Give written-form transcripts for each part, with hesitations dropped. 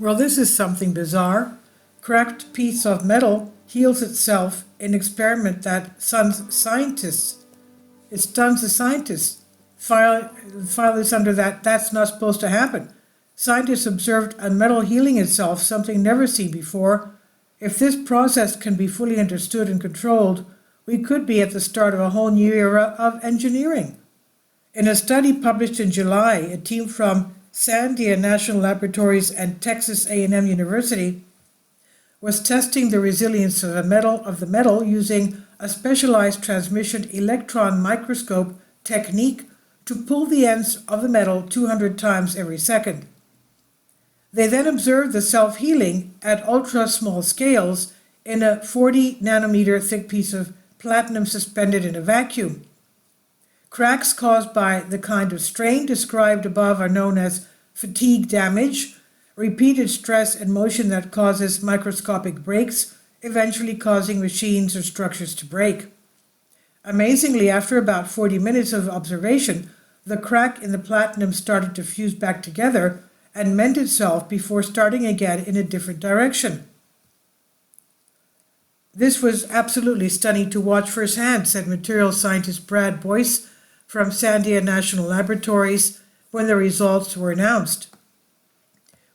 Well, this is something bizarre. Cracked piece of metal heals itself in an experiment that stuns scientists. It stuns the scientists. File this under that. That's not supposed to happen. Scientists observed a metal healing itself, something never seen before. If this process can be fully understood and controlled, we could be at the start of a whole new era of engineering. In a study published in July, a team from Sandia National Laboratories and Texas A&M University was testing the resilience of the metal using a specialized transmission electron microscope technique to pull the ends of the metal 200 times every second. They then observed the self-healing at ultra-small scales in a 40 nanometer thick piece of platinum suspended in a vacuum. Cracks caused by the kind of strain described above are known as fatigue damage, repeated stress and motion that causes microscopic breaks, eventually causing machines or structures to break. Amazingly, after about 40 minutes of observation, the crack in the platinum started to fuse back together and mend itself before starting again in a different direction. This was absolutely stunning to watch firsthand, said materials scientist Brad Boyce from Sandia National Laboratories when the results were announced.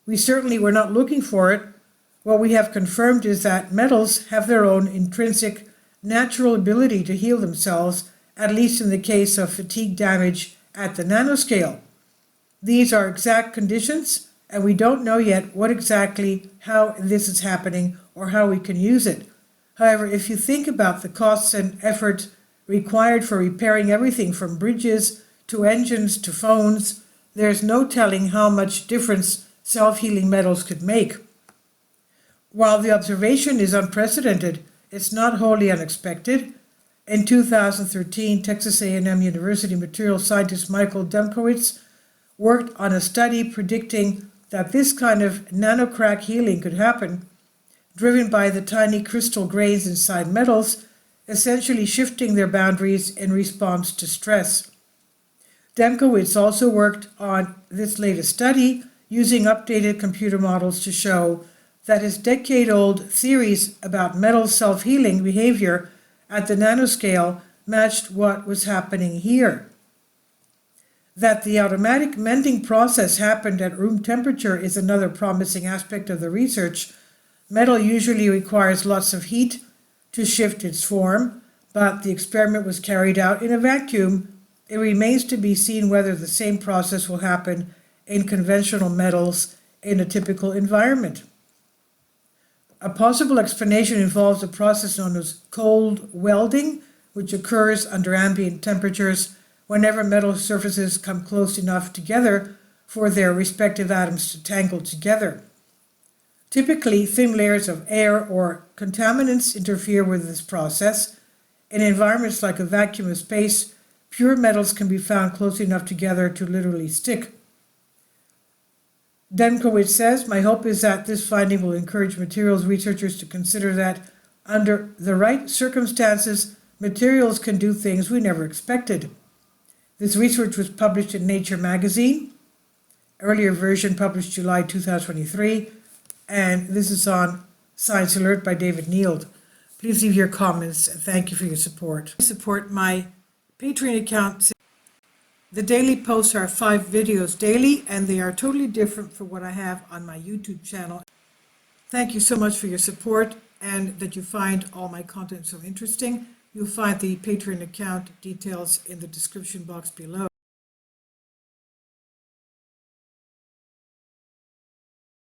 We certainly were not looking for it. What we have confirmed is that metals have their own intrinsic natural ability to heal themselves, at least in the case of fatigue damage at the nanoscale. These are exact conditions, and we don't know yet how this is happening or how we can use it. However, if you think about the costs and effort required for repairing everything from bridges to engines to phones, there's no telling how much difference self-healing metals could make. While the observation is unprecedented, it's not wholly unexpected. In 2013, Texas A&M University materials scientist Michael Demkowitz worked on a study predicting that this kind of nanocrack healing could happen, driven by the tiny crystal grains inside metals, essentially shifting their boundaries in response to stress. Demkowitz also worked on this latest study using updated computer models to show that his decade-old theories about metal self-healing behavior at the nanoscale matched what was happening here. That the automatic mending process happened at room temperature is another promising aspect of the research. Metal usually requires lots of heat to shift its form, but the experiment was carried out in a vacuum. It remains to be seen whether the same process will happen in conventional metals in a typical environment. A possible explanation involves a process known as cold welding, which occurs under ambient temperatures whenever metal surfaces come close enough together for their respective atoms to tangle together. Typically, thin layers of air or contaminants interfere with this process. In environments like a vacuum of space, pure metals can be found close enough together to literally stick. Demkowitz says, "My hope is that this finding will encourage materials researchers to consider that, under the right circumstances, materials can do things we never expected." This research was published in Nature magazine, earlier version published July 2023, and this is on Science Alert by David Neild. Please leave your comments. Thank you for your support. Support my Patreon account. The daily posts are 5 videos daily, and they are totally different from what I have on my YouTube channel. Thank you so much for your support and that you find all my content so interesting. You'll find the Patreon account details in the description box below.